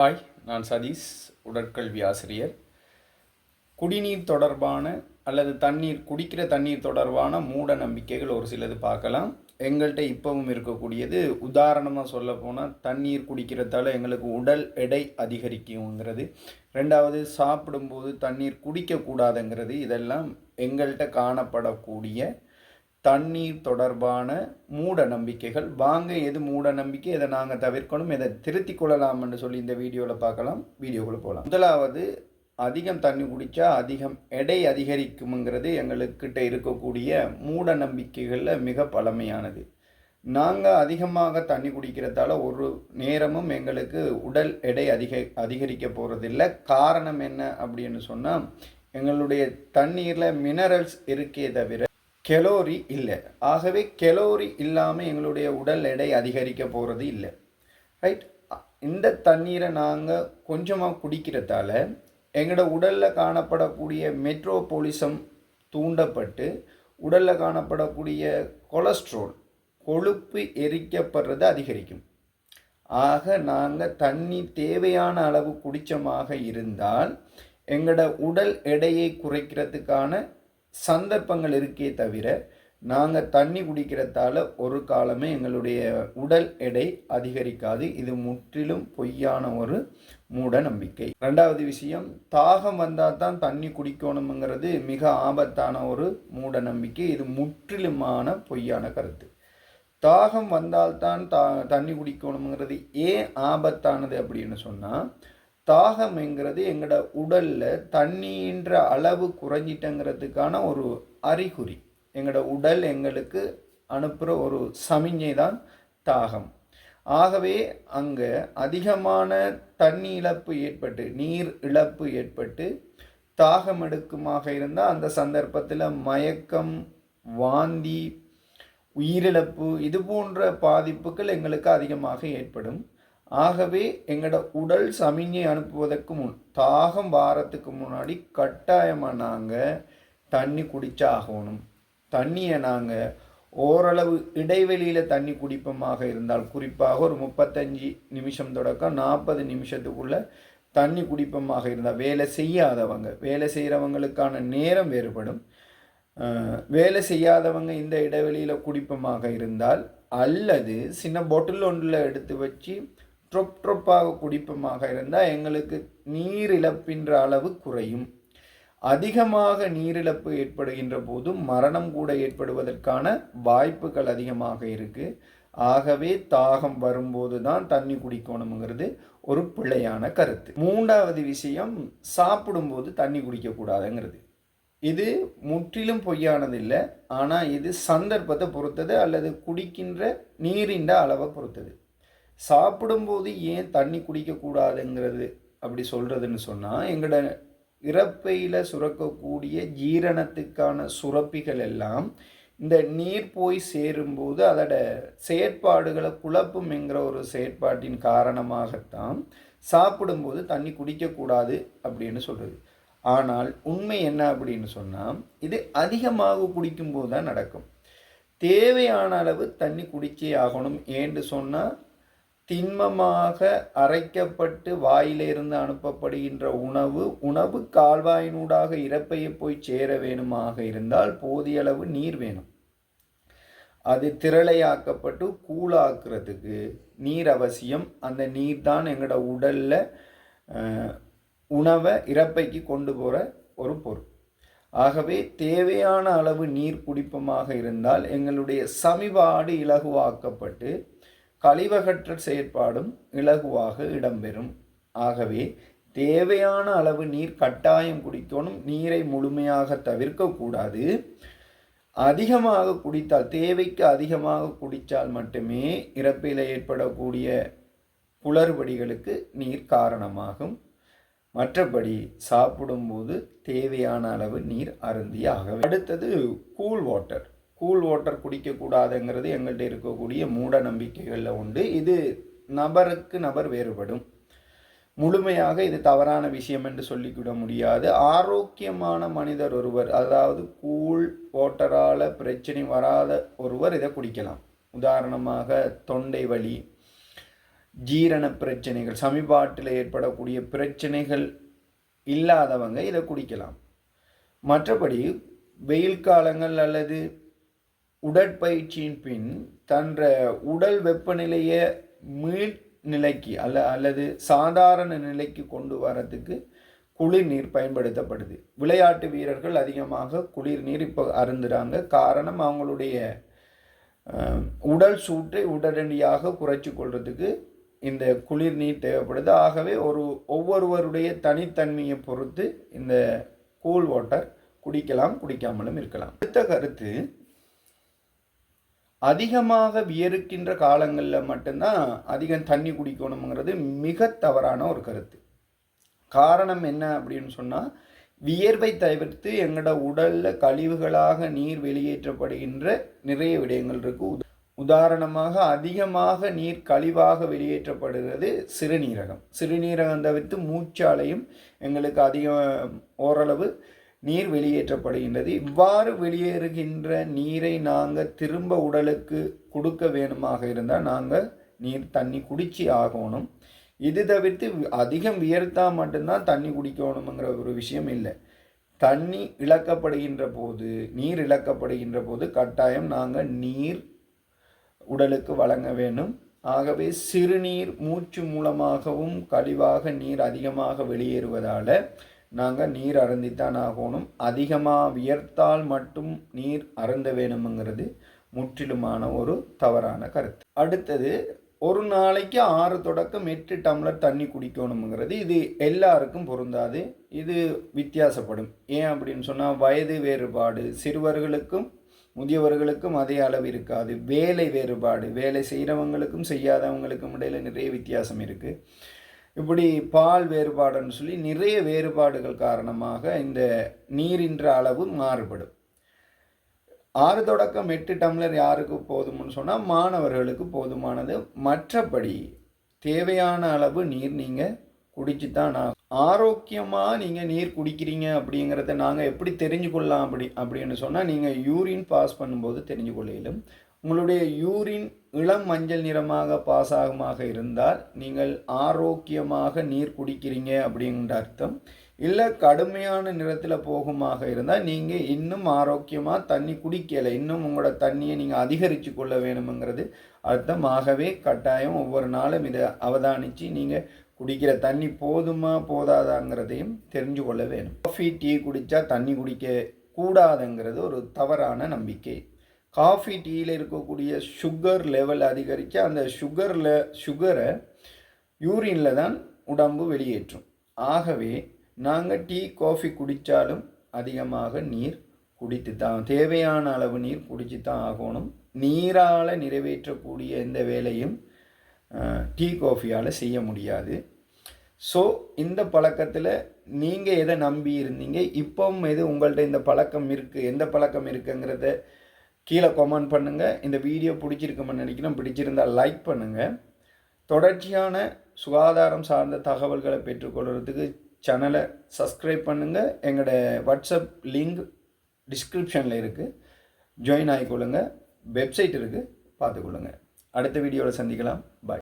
Hi, நான் சதீஷ், உடற்கல்வி ஆசிரியர். குடிநீர் தொடர்பான அல்லது குடிக்கிற தண்ணீர் தொடர்பான மூட நம்பிக்கைகள் ஒரு சிலது பார்க்கலாம். எங்கள்கிட்ட இப்பவும் இருக்கக்கூடியது, உதாரணமாக சொல்ல போனால் தண்ணீர் குடிக்கிறதால எங்களுக்கு உடல் எடை அதிகரிக்குங்கிறது. ரெண்டாவது, சாப்பிடும்போது தண்ணீர் குடிக்கக்கூடாதுங்கிறது. இதெல்லாம் எங்கள்கிட்ட காணப்படக்கூடிய தண்ணீர் தொடர்பான மூட நம்பிக்கைகள். வாங்க, எது மூட நம்பிக்கை, இதை நாங்கள் தவிர்க்கணும், இதை திருத்திக் கொள்ளலாம்னு சொல்லி இந்த வீடியோவில் பார்க்கலாம். வீடியோக்குள்ளே போகலாம். முதலாவது, அதிகம் தண்ணி குடித்தா அதிகம் எடை அதிகரிக்கும்ங்கிறது எங்களுக்கிட்ட இருக்கக்கூடிய மூட நம்பிக்கைகளில் மிக பழமையானது. நாங்கள் அதிகமாக தண்ணி குடிக்கிறதால ஒரு நேரமும் எங்களுக்கு உடல் எடை அதிகரிக்க போகிறதில்லை. காரணம் என்ன அப்படின்னு சொன்னால், எங்களுடைய தண்ணீரில் மினரல்ஸ் இருக்கே தவிர கெலோரி இல்லை. ஆகவே கெலோரி இல்லாமல் எங்களுடைய உடல் எடை அதிகரிக்க போகிறது இல்லை. ரைட். இந்த தண்ணீரை நாங்கள் கொஞ்சமாக குடிக்கிறதால எங்களோட உடலில் காணப்படக்கூடிய மெட்ரோபோலிசம் தூண்டப்பட்டு உடலில் காணப்படக்கூடிய கொலஸ்ட்ரால், கொழுப்பு எரிக்கப்படுறது அதிகரிக்கும். ஆக நாங்கள் தண்ணி தேவையான அளவு குடித்தமாக இருந்தால் எங்களோட உடல் எடையை குறைக்கிறதுக்கான சந்தர்ப்பங்கள் இருக்கே தவிர நாங்கள் தண்ணி குடிக்கிறதால ஒரு காலமே எங்களுடைய உடல் எடை அதிகரிக்காது. இது முற்றிலும் பொய்யான ஒரு மூட நம்பிக்கை. ரெண்டாவது விஷயம், தாகம் வந்தால் தான் தண்ணி குடிக்கணுங்கிறது மிக ஆபத்தான ஒரு மூட நம்பிக்கை. இது முற்றிலுமான பொய்யான கருத்து. தாகம் வந்தால்தான் தண்ணி குடிக்கணுங்கிறது ஏன் ஆபத்தானது அப்படின்னு சொன்னால், தாகம்ங்கிறது எங்களோட உடலில் தண்ணின்ற அளவு குறைஞ்சிட்டங்கிறதுக்கான ஒரு அறிகுறி. எங்களோட உடல் எங்களுக்கு அனுப்புகிற ஒரு சமிஞ்சை தான் தாகம். ஆகவே அங்கே அதிகமான தண்ணி இழப்பு ஏற்பட்டு, நீர் இழப்பு ஏற்பட்டு தாகம் எடுக்குமாக இருந்தால் அந்த சந்தர்ப்பத்தில் மயக்கம், வாந்தி, உயிரிழப்பு, இது போன்ற பாதிப்புகள் எங்களுக்கு அதிகமாக ஏற்படும். ஆகவே எங்களோட உடல் சமிஞ்சை அனுப்புவதற்கு தாகம் வாரத்துக்கு முன்னாடி கட்டாயமாக நாங்கள் தண்ணி குடிச்சா ஆகணும். தண்ணியை நாங்கள் ஓரளவு இடைவெளியில் தண்ணி குடிப்பமாக இருந்தால், குறிப்பாக ஒரு 35 நிமிஷம் தொடக்கம் 40 நிமிஷத்துக்குள்ளே தண்ணி குடிப்பமாக இருந்தால், வேலை செய்கிறவங்களுக்கான நேரம் வேறுபடும். வேலை செய்யாதவங்க இந்த இடைவெளியில் குடிப்பமாக இருந்தால், அல்லது சின்ன பாட்டில் ஒன்றில் எடுத்து வச்சு ட்ரொப்பாக குடிப்பமாக இருந்தால் எங்களுக்கு நீரிழப்பின்ற அளவு குறையும். அதிகமாக நீரிழப்பு ஏற்படுகின்ற போது மரணம் கூட ஏற்படுவதற்கான வாய்ப்புகள் அதிகமாக இருக்குது. ஆகவே தாகம் வரும்போது தான் தண்ணி குடிக்கணுங்கிறது ஒரு பிழையான கருத்து. மூன்றாவது விஷயம், சாப்பிடும்போது தண்ணி குடிக்கக்கூடாதுங்கிறது. இது முற்றிலும் பொய்யானது இல்லை. ஆனால் இது சந்தர்ப்பத்தை பொறுத்தது அல்லது குடிக்கின்ற நீரின் அளவை பொறுத்தது. சாப்பிடும்போது ஏன் தண்ணி குடிக்கக்கூடாதுங்கிறது அப்படி சொல்கிறதுன்னு சொன்னால், எங்களோட இறப்பையில் சுரக்கக்கூடிய ஜீரணத்துக்கான சுரப்பிகள் எல்லாம் இந்த நீர் போய் சேரும்போது அதோட செயற்பாடுகளை குழப்பும்ங்கிற ஒரு செயற்பாட்டின் காரணமாகத்தான் சாப்பிடும்போது தண்ணி குடிக்கக்கூடாது அப்படின்னு சொல்கிறது. ஆனால் உண்மை என்ன அப்படின்னு சொன்னால், இது அதிகமாக குடிக்கும்போது தான் நடக்கும். தேவையான அளவு தண்ணி குடிச்சே ஆகணும். ஏன்னு சொன்னால், திண்மமாக அரைக்கப்பட்டு வாயிலிருந்து அனுப்பப்படுகின்ற உணவு கால்வாயினூடாக இறப்பையை போய் சேர வேணுமாக இருந்தால் போதிய அளவு நீர் வேணும். அது திரளையாக்கப்பட்டு கூழாக்குறதுக்கு நீர் அவசியம். அந்த நீர் தான் எங்களோட உடலில் உணவை இறப்பைக்கு கொண்டு போகிற ஒரு பொருள். ஆகவே தேவையான அளவு நீர் குடிப்பமாக இருந்தால் எங்களுடைய சமிபாடு இலகுவாக்கப்பட்டு கழிவகற்றல் செயற்பாடும் இலகுவாக இடம்பெறும். ஆகவே தேவையான அளவு நீர் கட்டாயம் குடிக்கணும். நீரை முழுமையாக தவிர்க்கக்கூடாது. அதிகமாக குடித்தால், தேவைக்கு அதிகமாக குடித்தால் மட்டுமே இறப்பில் ஏற்படக்கூடிய குளறுபடிகளுக்கு நீர் காரணமாகும். மற்றபடி சாப்பிடும்போது தேவையான அளவு நீர் அருந்தியே ஆகவே. அடுத்தது கூல் வாட்டர் குடிக்கக்கூடாதுங்கிறது எங்கள்கிட்ட இருக்கக்கூடிய மூட நம்பிக்கைகளில் உண்டு. இது நபருக்கு நபர் வேறுபடும். முழுமையாக இது தவறான விஷயம் என்று சொல்லிவிட முடியாது. ஆரோக்கியமான மனிதர் ஒருவர், அதாவது கூல் வாட்டரால் பிரச்சனை வராத ஒருவர் இதை குடிக்கலாம். உதாரணமாக தொண்டை வலி, ஜீரண பிரச்சனைகள், சமிபாட்டில் ஏற்படக்கூடிய பிரச்சனைகள் இல்லாதவங்க இதை குடிக்கலாம். மற்றபடி வெயில் காலங்கள் அல்லது உடற்பயிற்சியின் பின் தன்ற உடல் வெப்பநிலையை நிலைக்கு அல்லது சாதாரண நிலைக்கு கொண்டு வரதுக்கு குளிர் நீர் பயன்படுத்தப்படுது. விளையாட்டு வீரர்கள் அதிகமாக குளிர் நீர் இப்போ அருந்துறாங்க. காரணம், அவங்களுடைய உடல் சூட்டை உடனடியாக குறைச்சி கொள்றதுக்கு இந்த குளிர் நீர் தேவைப்படுது. ஆகவே ஒவ்வொருவருடைய தனித்தன்மையை பொறுத்து இந்த கூல் வாட்டர் குடிக்கலாம், குடிக்காமலும் இருக்கலாம். அடுத்த கருத்து, அதிகமாக வியர்க்கின்ற காலங்களில் மட்டும்தான் அதிகம் தண்ணி குடிக்கணுங்கிறது மிக தவறான ஒரு கருத்து. காரணம் என்ன அப்படின்னு சொன்னால், வியர்வை தவிர்த்து எங்களோட உடலில் கழிவுகளாக நீர் வெளியேற்றப்படுகின்ற நிறைய விடயங்கள் இருக்குது. உதாரணமாக, அதிகமாக நீர் கழிவாக வெளியேற்றப்படுகிறது சிறுநீரகம். சிறுநீரகம் தவிர்த்து மூச்சாலையும் எங்களுக்கு ஓரளவு நீர் வெளியேற்றப்படுகின்றது. இவ்வாறு வெளியேறுகின்ற நீரை நாங்கள் திரும்ப உடலுக்கு கொடுக்க வேணுமாக இருந்தால் நாங்கள் தண்ணி குடிச்சு ஆகணும். இது தவிர்த்து அதிகம் வியர்த்தா மட்டும்தான் தண்ணி குடிக்கணுங்கிற ஒரு விஷயம் இல்லை. தண்ணி இழக்கப்படுகின்ற போது, நீர் இழக்கப்படுகின்ற போது கட்டாயம் நாங்கள் நீர் உடலுக்கு வழங்க வேண்டும். ஆகவே சிறுநீர் மூச்சு மூலமாகவும் கழிவாக நீர் அதிகமாக வெளியேறுவதால் நாங்கள் நீர் அருந்தித்தான் ஆகணும். அதிகமாக வியர்த்தால் மட்டும் நீர் அருந்த வேணுங்கிறது முற்றிலுமான ஒரு தவறான கருத்து. அடுத்தது, ஒரு நாளைக்கு 6 தொடக்கம் 8 டம்ளர் தண்ணி குடிக்கணுங்கிறது இது எல்லாருக்கும் பொருந்தாது. இது வித்தியாசப்படும். ஏன் அப்படின்னு சொன்னால், வயது வேறுபாடு, சிறுவர்களுக்கும் முதியவர்களுக்கும் அதே அளவு இருக்காது. வேலை வேறுபாடு, வேலை செய்கிறவங்களுக்கும் செய்யாதவங்களுக்கும் இடையில் நிறைய வித்தியாசம் இருக்குது. இப்படி பால் வேறுபாடுன்னு சொல்லி நிறைய வேறுபாடுகள் காரணமாக இந்த நீரின்ற அளவு மாறுபடும். 6 தொடக்கம் 8 டம்ளர் யாருக்கு போதும்னு சொன்னால் மாணவர்களுக்கு போதுமானது. மற்றபடி தேவையான அளவு நீர் நீங்கள் குடிச்சுத்தான் ஆரோக்கியமாக நீங்கள் நீர் குடிக்கிறீங்க அப்படிங்கிறத நாங்கள் எப்படி தெரிஞ்சு கொள்ளலாம் அப்படின்னு சொன்னால், நீங்கள் யூரின் பாஸ் பண்ணும்போது தெரிஞ்சு கொள்ளையிலும். உங்களுடைய யூரின் இளம் மஞ்சள் நிறமாக பாஸ் ஆகுமாக இருந்தால் நீங்கள் ஆரோக்கியமாக நீர் குடிக்கிறீங்க அப்படிங்கிற அர்த்தம். இல்லை கடுமையான நிறத்தில் போகுமாக இருந்தால் நீங்கள் இன்னும் ஆரோக்கியமாக தண்ணி குடிக்கலை, இன்னும் உங்களோட தண்ணியை நீங்கள் அதிகரித்து கொள்ள வேணுங்கிறது அர்த்தம். ஆகவே கட்டாயம் ஒவ்வொரு நாளும் இதை அவதானித்து நீங்கள் குடிக்கிற தண்ணி போதுமா போதாதாங்கிறதையும் தெரிஞ்சு கொள்ள வேணும். காஃபி டீ குடித்தா தண்ணி குடிக்க கூடாதுங்கிறது ஒரு தவறான நம்பிக்கை. காஃபி டீயில் இருக்கக்கூடிய சுகர் லெவல் அதிகரிக்க அந்த சுகரை யூரினில் தான் உடம்பு வெளியேற்றும். ஆகவே நாங்கள் டீ காஃபி குடித்தாலும் அதிகமாக நீர் குடித்து தான், தேவையான அளவு நீர் குடித்து தான் ஆகணும். நீரால் நிறைவேற்றக்கூடிய எந்த வேலையும் டீ காஃபியால் செய்ய முடியாது. ஸோ இந்த பழக்கத்தில் நீங்கள் எதை நம்பி இருந்தீங்க, இப்போவும் எது உங்கள்கிட்ட இந்த பழக்கம் இருக்குது, எந்த பழக்கம் இருக்குங்கிறத கீழே கமெண்ட் பண்ணுங்கள். இந்த வீடியோ பிடிச்சிருக்குமென்னு நினைக்கிறேன். பிடிச்சிருந்தால் லைக் பண்ணுங்கள். தொடர்ச்சியான சுகாதாரம் சார்ந்த தகவல்களை பெற்றுக்கொள்கிறதுக்கு சேனலை சப்ஸ்கிரைப் பண்ணுங்கள். எங்களோட வாட்ஸ்அப் லிங்க் டிஸ்கிரிப்ஷனில் இருக்குது, ஜாயின் ஆகிக்கொள்ளுங்கள். வெப்சைட் இருக்குது, பார்த்துக்கொள்ளுங்கள். அடுத்த வீடியோவில் சந்திக்கலாம். பாய்.